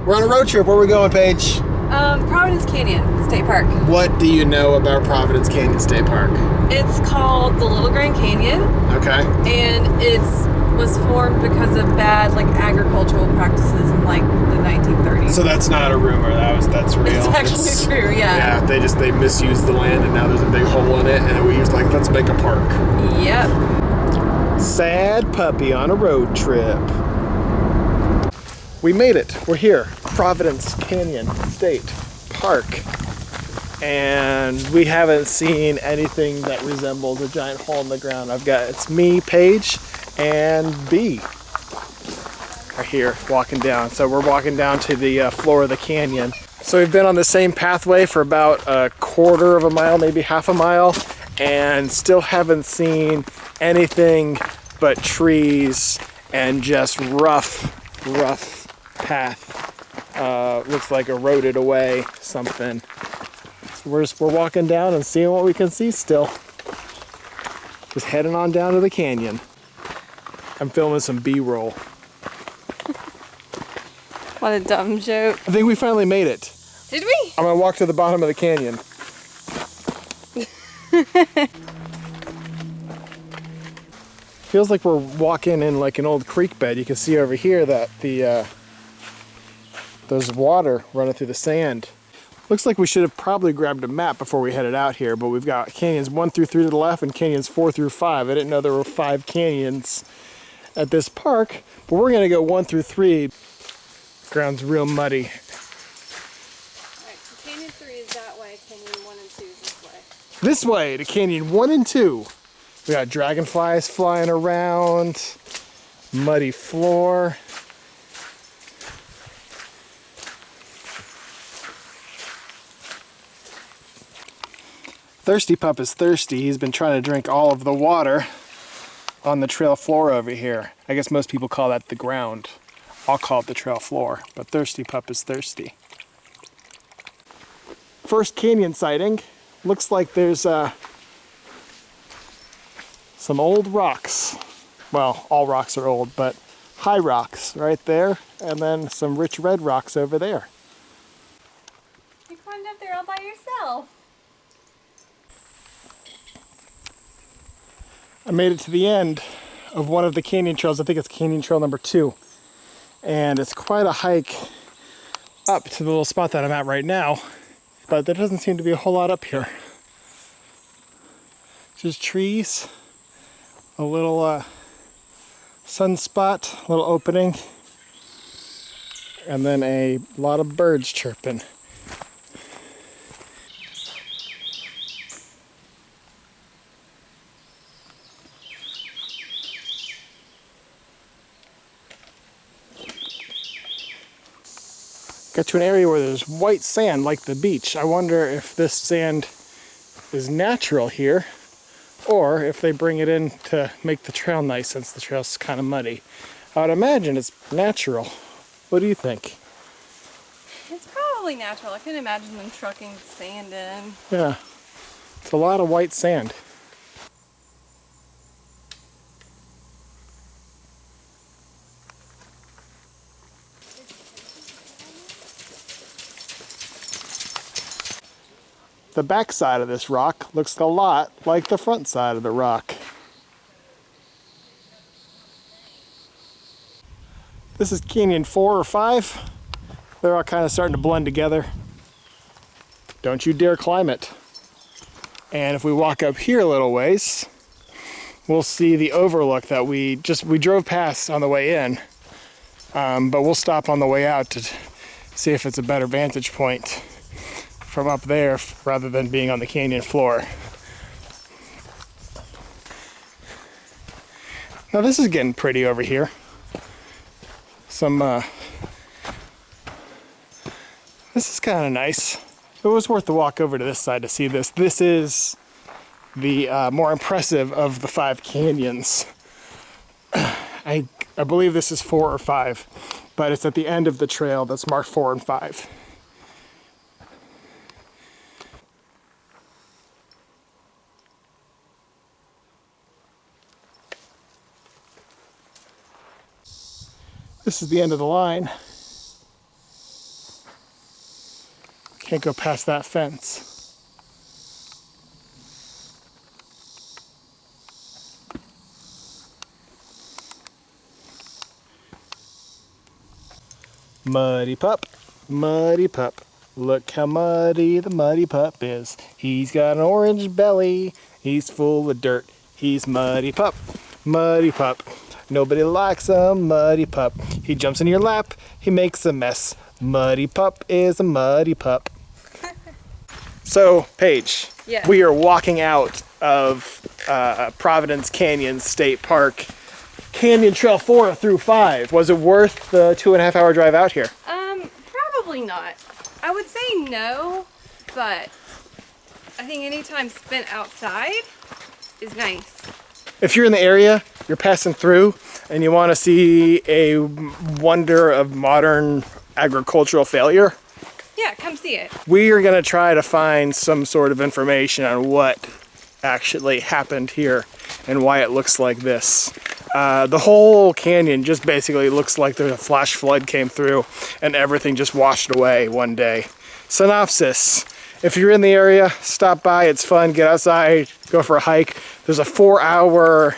We're on a road trip. Where are we going, Paige? Providence Canyon State Park. What do you know about Providence Canyon State Park? It's called the Little Grand Canyon. Okay. And it was formed because of bad agricultural practices in the 1930s. So that's not a rumor. That's real. It's actually true. Yeah. Yeah. They misused the land, and now there's a big hole in it, and we was like, let's make a park. Yep. Sad puppy on a road trip. We made it. We're here. Providence Canyon State Park. And we haven't seen anything that resembles a giant hole in the ground. It's me, Paige, and B are here walking down. So we're walking down to the floor of the canyon. So we've been on the same pathway for about a quarter of a mile, maybe half a mile, and still haven't seen anything but trees and just rough path. Looks like eroded away something. So we're walking down and seeing what we can see still. Just heading on down to the canyon. I'm filming some B-roll. What a dumb joke. I think we finally made it. Did we? I'm gonna walk to the bottom of the canyon. Feels like we're walking in an old creek bed. You can see over here that there's water running through the sand. Looks like we should have probably grabbed a map before we headed out here, but we've got canyons 1 through 3 to the left and canyons 4 through 5. I didn't know there were 5 canyons at this park, but we're gonna go 1 through 3. Ground's real muddy. Alright, so canyon 3 is that way, canyon 1 and 2 is this way. This way to canyon 1 and 2. We got dragonflies flying around, muddy floor. Thirsty Pup is thirsty. He's been trying to drink all of the water on the trail floor over here. I guess most people call that the ground. I'll call it the trail floor, but Thirsty Pup is thirsty. First canyon sighting. Looks like there's some old rocks. Well, all rocks are old, but high rocks right there, and then some rich red rocks over there. You climbed up there all by yourself. I made it to the end of one of the canyon trails. I think it's canyon trail number 2. And it's quite a hike up to the little spot that I'm at right now. But there doesn't seem to be a whole lot up here. Just trees, a little sunspot, a little opening, and then a lot of birds chirping. Got to an area where there's white sand like the beach. I wonder if this sand is natural here, or if they bring it in to make the trail nice since the trail's kind of muddy. I would imagine it's natural. What do you think? It's probably natural. I couldn't imagine them trucking sand in. Yeah, it's a lot of white sand. The back side of this rock looks a lot like the front side of the rock. This is canyon 4 or 5. They're all kind of starting to blend together. Don't you dare climb it. And if we walk up here a little ways, we'll see the overlook that we drove past on the way in. But we'll stop on the way out to see if it's a better vantage point from up there rather than being on the canyon floor. Now this is getting pretty over here. This is kind of nice. It was worth the walk over to this side to see this. This is the more impressive of the 5 canyons. I believe this is 4 or 5, but it's at the end of the trail that's marked 4 and 5. This is the end of the line. Can't go past that fence. Muddy pup, look how muddy the muddy pup is. He's got an orange belly, he's full of dirt. He's muddy pup, nobody likes a muddy pup. He jumps in your lap, he makes a mess. Muddy pup is a muddy pup. So, Paige, Yeah. we are walking out of Providence Canyon State Park. Canyon Trail 4 through 5. Was it worth the 2.5-hour drive out here? Probably not. I would say no, but I think any time spent outside is nice. If you're in the area, you're passing through, and you want to see a wonder of modern agricultural failure, Yeah, come see it. we are going to try to find some sort of information on what actually happened here and why it looks like this. The whole canyon just basically looks like there's a flash flood came through and everything just washed away one day. Synopsis: if you're in the area, stop by, it's fun, get outside, go for a hike. There's a 4-hour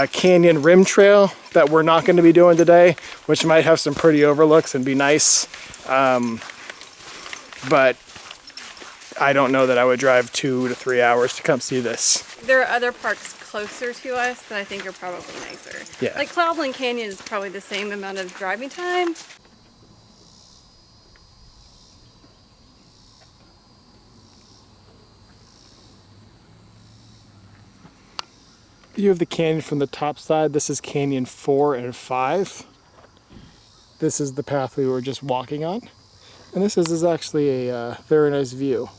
canyon rim trail that we're not going to be doing today, which might have some pretty overlooks and be nice. But I don't know that I would drive 2 to 3 hours to come see this. There are other parks closer to us that I think are probably nicer. Yeah. Like Cloudland Canyon is probably the same amount of driving time. View of the canyon from the top side. This is Canyon 4 and 5. This is the path we were just walking on. And this is actually a very nice view.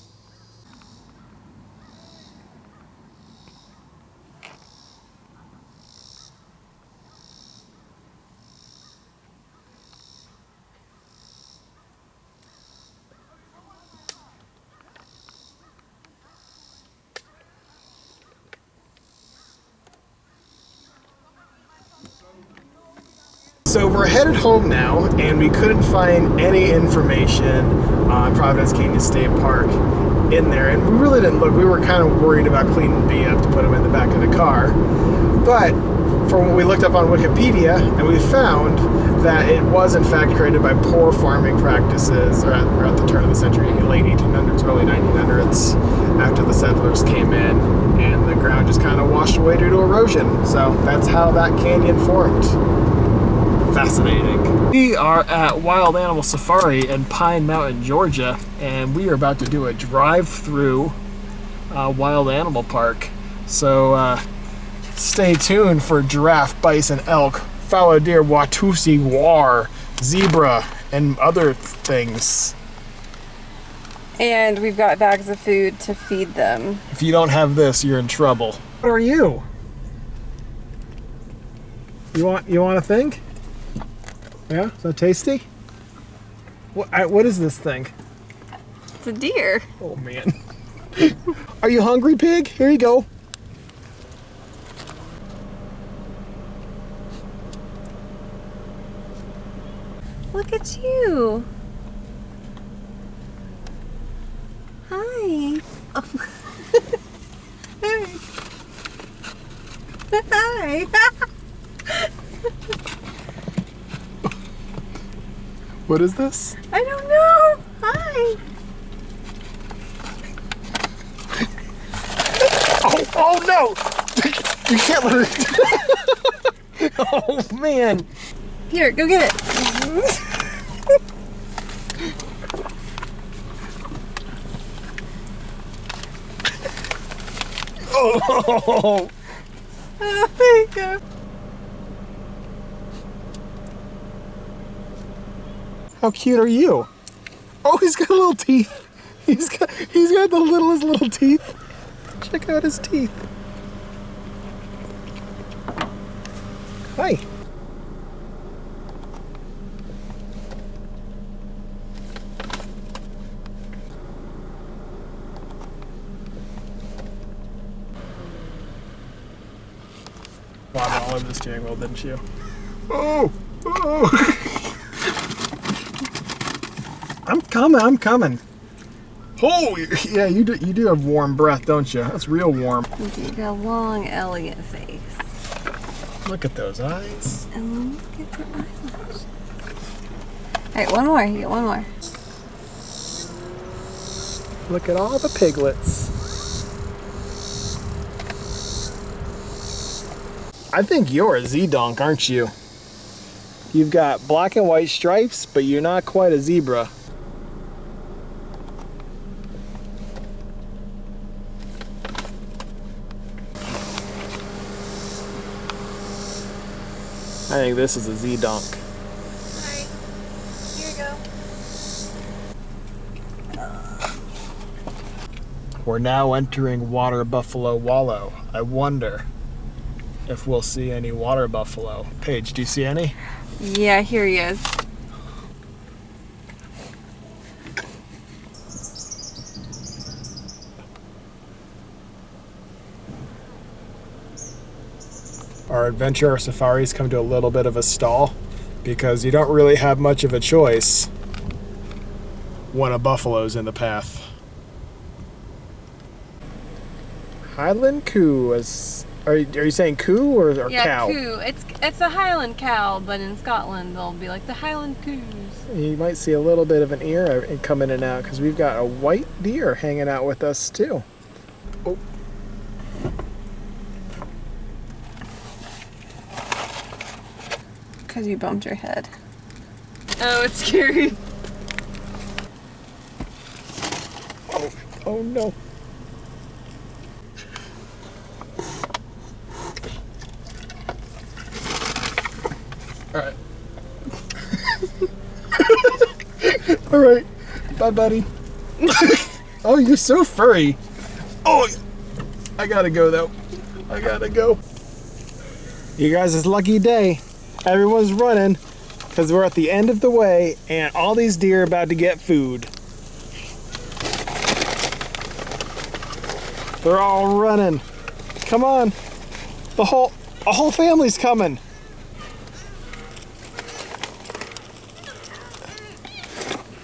So we're headed home now, and we couldn't find any information on Providence Canyon State Park in there, and we really didn't look. We were kind of worried about cleaning B up to put him in the back of the car. But from what we looked up on Wikipedia, and we found that it was in fact created by poor farming practices at the turn of the century, late 1800s, early 1900s, after the settlers came in, and the ground just kind of washed away due to erosion. So that's how that canyon formed. Fascinating. We are at Wild Animal Safari in Pine Mountain, Georgia, and we are about to do a drive-through wild animal park. So stay tuned for giraffe, bison, elk, fallow deer, watusi, war, zebra, and other things. And we've got bags of food to feed them. If you don't have this, you're in trouble. What are you? You want a thing? Yeah, is that tasty? What is this thing? It's a deer. Oh man. Are you hungry, pig? Here you go. Look at you. Hi. Oh. Hi. What is this? I don't know. Hi. Oh no! You can't let her. Oh man. Here, go get it. Oh. Oh, there you go. How cute are you? Oh, he's got little teeth. He's got the littlest little teeth. Check out his teeth. Hi. Wobbed all over the steering wheel, didn't you? Oh! Oh! I'm coming. Oh, yeah, you do have warm breath, don't you? That's real warm. You got a long, elegant face. Look at those eyes. And look at your eyelashes. Alright, one more. You get one more. Look at all the piglets. I think you're a Z-donk, aren't you? You've got black and white stripes, but you're not quite a zebra. I think this is a Z-donk. Alright, here you go. We're now entering water buffalo wallow. I wonder if we'll see any water buffalo. Paige, do you see any? Yeah, here he is. Our adventure, our safaris come to a little bit of a stall because you don't really have much of a choice when a buffalo's in the path. Highland coo are you saying coo or Yeah, cow? coo. It's a Highland cow, but in Scotland they'll be like the Highland coos. You might see a little bit of an ear come in and out because we've got a white deer hanging out with us too. Oh. Because you bumped your head. Oh, it's scary. Oh no. All right. All right. Bye, buddy. Oh, you're so furry. Oh, I gotta go though. I gotta go. You guys' lucky day. Everyone's running because we're at the end of the way and all these deer are about to get food. They're all running. Come on. A whole family's coming.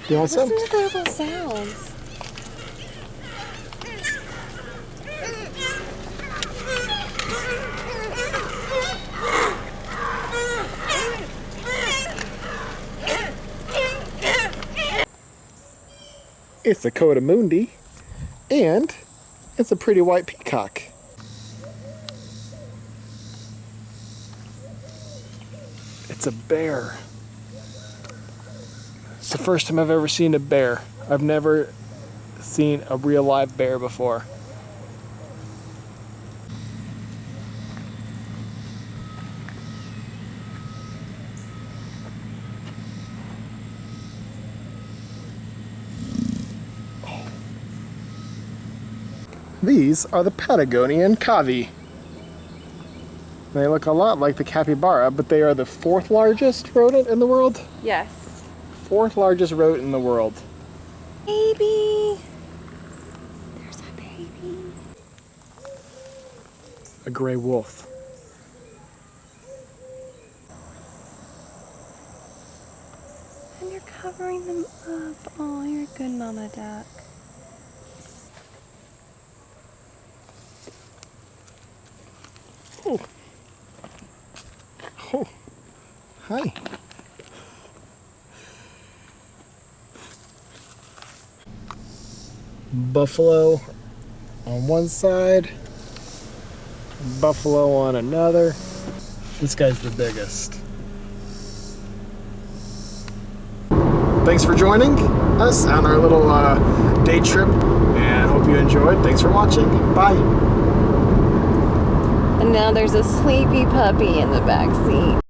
You want some? Listen to those little sounds. It's a coatimundi, and it's a pretty white peacock. It's a bear. It's the first time I've ever seen a bear. I've never seen a real live bear before. These are the Patagonian cavi. They look a lot like the capybara, but they are the 4th largest rodent in the world. Yes. 4th largest rodent in the world. Baby. There's a baby. A gray wolf. And you're covering them up. Oh, you're a good mama duck. Oh. Oh. Hi. Buffalo on one side, buffalo on another. This guy's the biggest. Thanks for joining us on our little day trip, and hope you enjoyed. Thanks for watching. Bye. And now there's a sleepy puppy in the back seat.